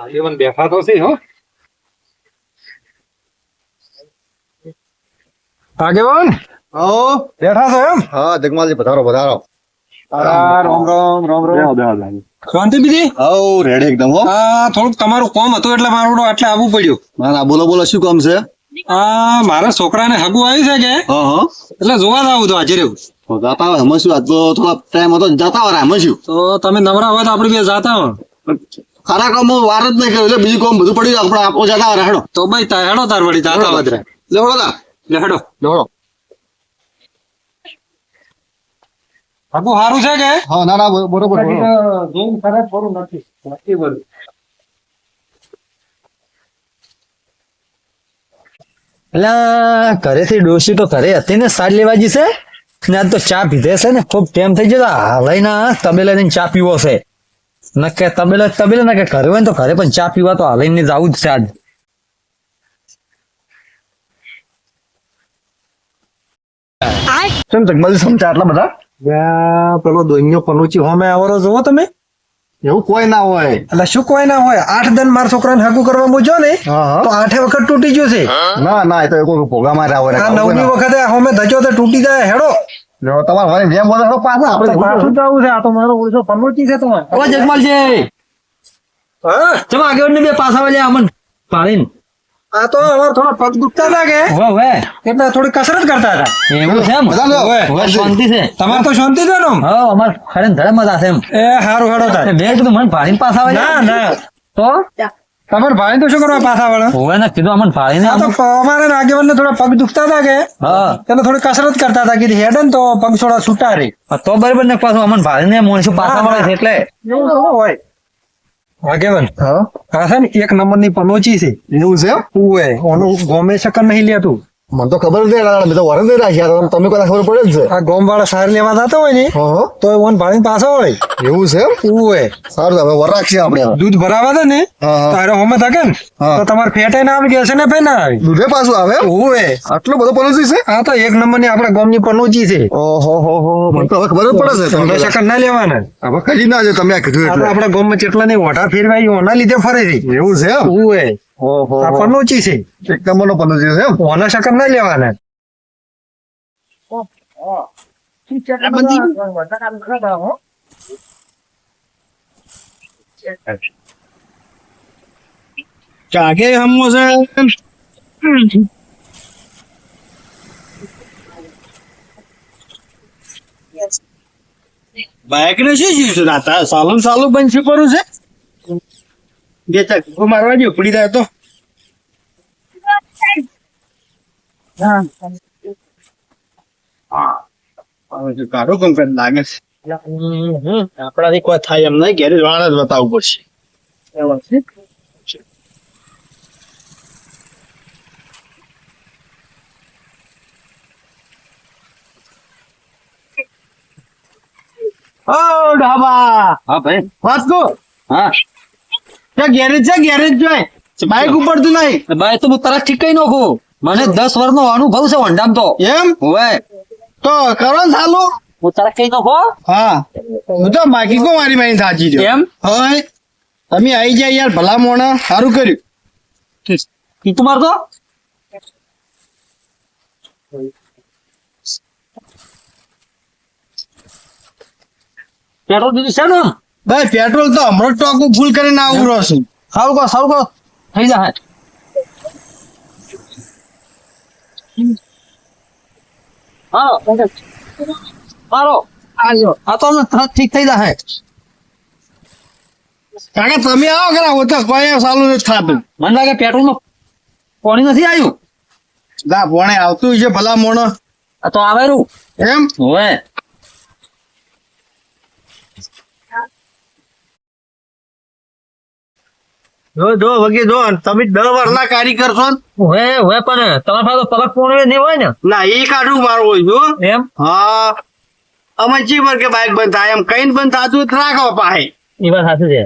આગેવાન બેઠા તો છે હો. આગેવાન હો બેઠા છો એમ? હા જગમાલજી પધારો પધારો. રામ રામ રામ રામ. શાંતિ બીજી? હો રેડી એકદમ હો. થોડુંક તમારું કામ હતું એટલે મારું એટલે આવવું પડ્યું. ના ના બોલો બોલો શું કામ છે? મારા છોકરાને હગું આવ્યું છે કે હા હા એટલે જોવા જ આવું તો હાજર એવું. તો જાતા હોય એમાં શું આજ તો થોડા ટાઈમ હતો જાતા હોય એમાં શું તો તમે નવરા હોય તો આપણે બે જાતા હો. ખરા કામ વાર જ નહીં કર્યું એટલે બીજું કામ બધું પડ્યું આપણે આપો જતા હોય હેડો. તો ભાઈ તા હેડો તાર વળી જાતા વધરે. લેવડો તા લે હેડો. લેવડો. હગું સારું છે કે? હા ના ના બરોબર જોઉં ખરાબ કરું નથી. નથી બોલું. એટલે ઘરેથી ડોશી તો ઘરે હતી ને સાડ લેવા જશે ને આજ તો ચા પીધે છે ને ખૂબ ટાઈમ થઈ ગયો હાલઈ તબેલા જઈને ચા પીવો છે ન કે તબેલા ના કે ઘરે હોય ને તો ઘરે પણ ચા પીવા તો હાલઈને જવું જ છે આજ કેમ જગમાલજી સમજા આટલા બધા? પેલો દોઈનો પનોચી હોમે આવરો જોવો તમે? એવું કોઈ ના હોય. એટલે શું કોઈ ના હોય? 8 દન મારા છોકરાને હગું કરવા મૂક્યો ને હા તો 8 વખત તૂટી ગયો છે. ના ના એ તો કોઈ ભોગા માર્યા હોય. આ 9મી વખતે હોમે ધજો તો તૂટી જાય. હેડો તમારે વાળી જેમ બોલે હેડો પાછા આપણે પાછું જવું છે. આ તો મારો ઓળસો પનોચી છે તમારે. ઓ જગમાલજી હા ચમ આગળ ને બે પાછા વળ્યા અમન પાણીને આ તો અમારે થોડા પગ દુખતા હતા કે હવે એટલે થોડી કસરત કરતા હતા. એવું છે એમ બધા લો. હવે શાંતિ છે તમારે તો શાંતિ છે ને? હા અમાર ખરે ધડે મજા છે એમ એ હારું હેડો તાર. મેં કીધું મને પાણી પાછા ના વળ્યા ના તો તમારે ભાઈ તો શું કરવા પાછા વળે? હવે ને કીધું અમને પાણીને આ તો અમારે આગેવાન ને થોડા પગ દુખતા હતા કે હા એટલે થોડી કસરત કરતા હતા કીધી હેડે ને તો પગ થોડા છૂટા રે. તો બરાબર ને પાછું અમને ભાઈને મોણસું પાછા મળે છે એટલે એવું તો હોય આગેવાન. હા આ છે ને 1 નંબરની પનોચી છે. એવું છે ઉવે ઓનું ગોમે શકન નહીં લેતું. મને તો ખબર નથી મેં તો વરણ નહીં રાખ્યા તમે કોઈ ખબર પડે જ છે. આ ગોમ વાળા સાર લેવા જતા હોય ને હા તો ઓન ભાડીને પાછા વળે. એવું છે ઉવે સારું હવે વર રાખીએ આપણે. દૂધ ભરાવા દે ને હા હા તારે હોમે থাকে ને હા. તો તમારે ફેટે ના આવી ગયા છે ને ભાઈ ના આવી. દૂધે પાછું આવે ઉવે આટલું બધું પનોતી છે. આ તો 1 નંબરની આપણા ગામની પનોચી છે. ઓહો હો હો મને તો હવે ખબર જ પડે છે ગોમે શકન ના લેવાના. હવે કઈ ના છે તમે આ કીધું આ તો એટલે આપણા ગામમાં કેટલા ની ઓઢા ફેરવાઈ ઓના લીધે ફરે છે. એવું છે એમ? ઉવે ઓહો આ પનોચી છે. એક નંબરનો પનોતી છે એમ? ઓના શકન ના લેવાના. ચાકે હમો છે બાઇક ને શું છે રાતા સાલું સાલું બંધ શું કરું છે બે ચક મારવા દે ઉપડી જાય તો કાઢો કંકર લાગે છે આપણાથી કોઈ થાય એમ નહીં ઘેરે વાળ જ બતાવવું પડશે ઓ ઢાબા હા ભાઈ વાસ્કો હા ગેરેજ જોઈ બાઈક ઉપડતું નહીં ભાઈ તો હું તરત ઠીક કઈ નાખું મને 10 વર્ષનો અનુભવ છે વંડામ તો એમ હવે તો કરો ને ચાલુ હું તરત કઈ નાખો હા હું તો માગી કો મારી મારી સાચી છે કેમ હવે તમે આવી જાય યાર ભલા મોણા સારું કર્યું તું મારતો પેટ્રોલ દીધું છે ને ભાઈ પેટ્રોલ તો હમણાં ટોકું ફૂલ કરીને આવું રહ્યો છું સારું કહો થઈ જાય હા મારો આ તો અમને તરત ઠીક થઈ જાય કારણ કે તમે આવો કરા હું તો કોઈ સાલું નથી થતું મને લાગે પેટ્રોલ નું પાણી નથી આવ્યું ના ભણે આવતું છે ભલા મોણો આ તો આવેલું એમ હવે જો વગે જો તમે 10 વર્ષના કારીગર છો ને? હવે પણ તમારા પાસે પલક પોણી નહીં હોય ને ના એ કાઢું મારું હોય છું એમ હા અમે ચી વાર કે બાઈક બંધ થાય એમ કઈ બંધ થતું હોય તો રાખો પાહે એ વાત સાચી છે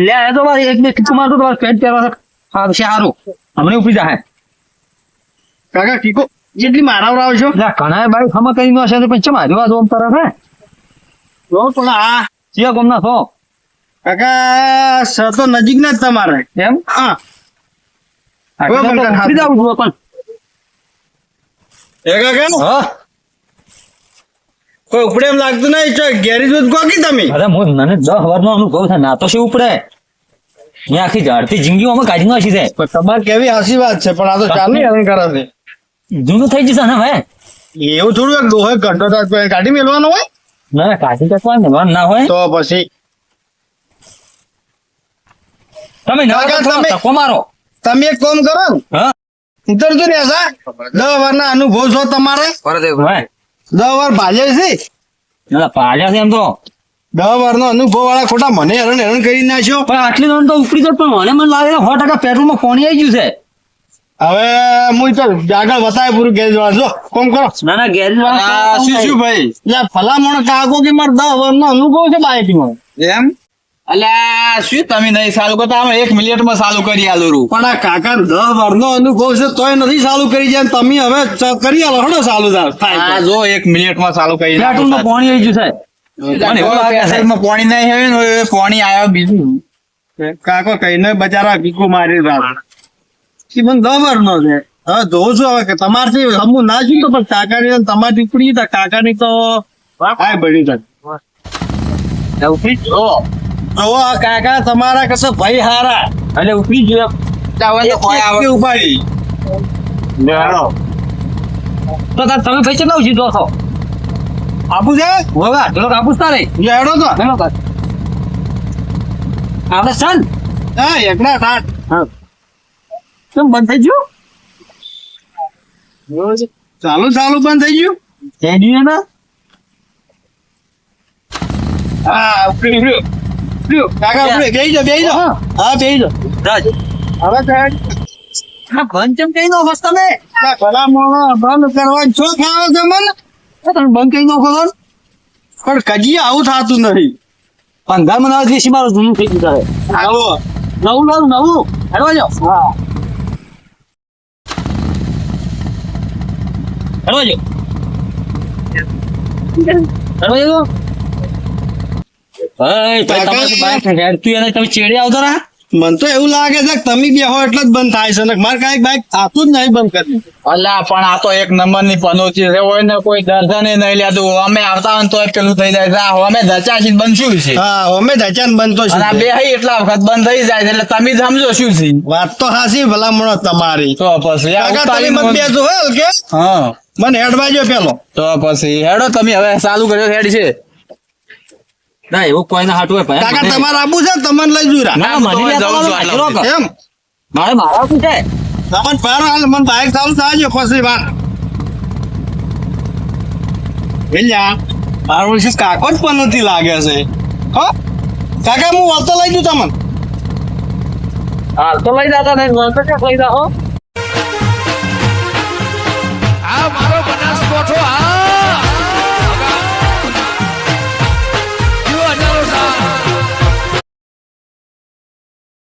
લે તો મારી એક બે કિચ્છું મારતો તો પેન્ટ પહેરવા આવશે સારું હમણાં ઉપડી જાય કાકા ઠીકો જેટલી મારા રાવ છો ઘણા બાઈક ખમા કરી નો છે પણ ચમ હાજવા જોમ તરફ હે જો પણ આ સિયા ગમના છો કાકા સર તો નજીક ના જ તમારે એમ હા આટલે તો ઉતરી જાઉં છું પણ એ કાકા હા કોઈ ઉપડે એમ લાગતું નહીં ચો ગેરેજ જ ગોકી તમે અરે મને 10 વર્ષનો અનુભવ છે ના તો શું ઉપડે અહીંયા આખી ઝાડતી જિંદગી અમે કાઢી નાખી છે પણ તમારે કેવી હાસી વાત છે પણ આ તો ચાલુ હેરાન કરે છે જૂનું થઈ જશે ને ભાઈ એવું થોડું એક દોહે ઘંટો તો કાઢી મેળવાનો હોય ના કાઢી શકવા ને ના હોય તો પછી તમે ના કાકા, કરો, તમે- ધક્કો મારો તમે એક કામ કરો ને હા ઉતરતું રહેશા 10 વર્ષના અનુભવ છો તમારે ભાઈ 10 વર્ષ ભાજે છે ના પાડ્યા છે એમ તો 10 વર્ષનો અનુભવ વાળા ખોટા મને હેરાન કરી નાખ્યો પણ આટલી નોંધ તો ઉપડી જાય પણ મને લાગે 100% પેટ્રોલમાં પાણી આવી ગયું છે હવે હું તો આગળ બતાવે પૂરું ગેરેજ વાળા જો કોમ કરો ના ના ગેરેજ શું ભાઈ યા ભલામણ કાકો કે મારે 10 વર્ષનો અનુભવ છે બાઇકમાં એમ અલ્યા શું તમે નહીં ચાલુ કરતા આમ 1 મિનિટમાં ચાલુ કરી આલું પણ આ કાકા 10 વર્ષનો અનુભવ છે તોય નથી ચાલુ કરી જાય ને તમે હવે કરી આલો હડો ચાલુ થાય આ જો 1 મિનિટમાં ચાલુ કરી પેટ્રોલમાં પાણી આવી ગયું છે મને એવું લાગે છે પેટ્રોલમાં પાણી નહીં હોય ને હવે પાણી આવ્યો બીજું કાકો કહીને બચારા ભીખો મારી રાત એ મને 10 વર્ષનો છે હવે જોઉં છું હવે કે તમારથી હમું ના છું તો પણ કાકાની ને તમારી ઉપડી તો કાકાની તો હાય બની જાય ઉપડી જો આ કાકા તમારા કશે ભાઈ હારા એટલે ઉપડી ગયું એક ઉપાડી તો તાર તમે પૈસા ના ઉછી દો છો આપું છે હોવા ચલો કાપુસ તારે લેડો તો હેલો કાક આપણે સન હા એકલા સાત કેમ બંધ થઈ ગયું ચાલુ બંધ થઈ ગયું થઈ ગયું ને હા ઉપડી કાકા ઉપડી બેહી જાઓ હા બેહી જાઓ રાજ હવે સાહેબ હા બંધ કેમ કઈ નો હોસ તમે ભલા મોણો બંધ કરવા છો ખાવ છે મને તમે બંધ કઈ નો ખોલો પણ કજી આવું થતું નથી 15 મહિના દેશી મારું જૂનું થઈ ગયું તારે આવો નવું હેડવા જાઓ હા હેડવા જાઓ તમારી બાઈક હેડતું એને તમે ચેડે આવતો ના મને તો એવું લાગે છે કે તમે બેહો એટલે જ બંધ થાય છે ને મારે કાંઈક બાઈક થતું જ નહીં બંધ કરી અલ્યા પણ આ તો 1 નંબરની પનોતી છે હોય ને કોઈ દર્શને નહીં લેતું અમે આવતા હોય ને તોય પેલું થઈ જાય છે આ અમે ધચાશી બંધ શું છે હા અમે ધચાન બંધ તો અને આ બે હઈ એટલા વખત બંધ થઈ જાય છે એટલે તમે જ સમજો શું છે વાત તો હાસી ભલામણો તમારી તો પછી આ કાકા તમે ઉતારીને મત બેસો હે કે હા મને હેડવાજો પેલો તો પછી હેડો તમે હવે ચાલુ કર્યો હેડ છે ના એવું કોઈ ના હાટું હોય ભાઈ કાકા તમારે આબુ છે તમને લઈ જુરા ના મને લેતા જાઉં છું હાજરો કર. એમ મારે મારા શું છે તમને પાર હાલ મને બાઈક ચાલુ થાજો પછી વાત વેલ્યા મારું છે કાકો જ પણ નથી લાગે છે હો કાકા હું વાતો લઈ જઉં તમને હાલ તો લઈ જતા નહીં મને તો ક્યાં લઈ જાઓ